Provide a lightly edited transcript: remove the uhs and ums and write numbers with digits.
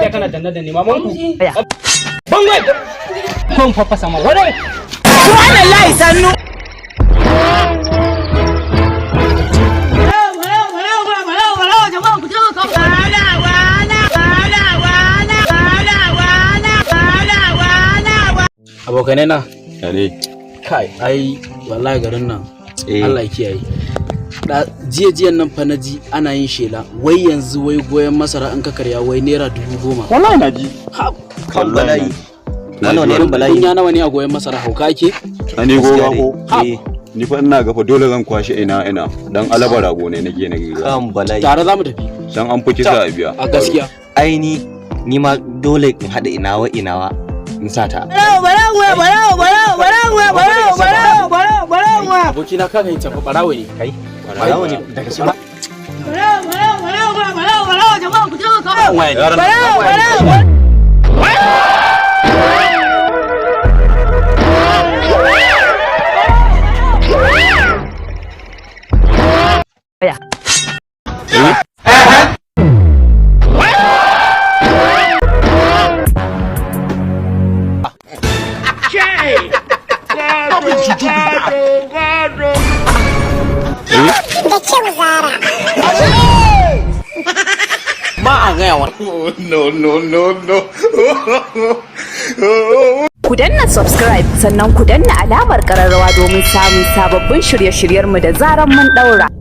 tsaya kana danna da nema mun ku bangai kun fafasa ma wadai subhanallahi sannu abokanai na kai ai wallahi garin nan Allah ya kiyaye jiyan nan fa naji ana yin shela wai yanzu wai goyen masara in ka karya wai naira 10,000 wallahi naji kan bala'i wannan ne bala'i kun ya nawa ne a goyen masara hauka ake ani goma ko ni fa ina ga fa dole zan kwashe ina dan alaba rago ne nake kan bala'i tare zamu tafi dan an fi kisa a biya a gaskiya ai ni ma dole in hada inawa in sata barawa abokina kaga yin tafi barawa ne kai barawa ne daga shi ba barawa jama'a ku je ka No. Ku danna subscribe sannan ku danna alamar ƙararrawa domin samun sababbin shirye-shiryenmu da zaran mun ɗaura.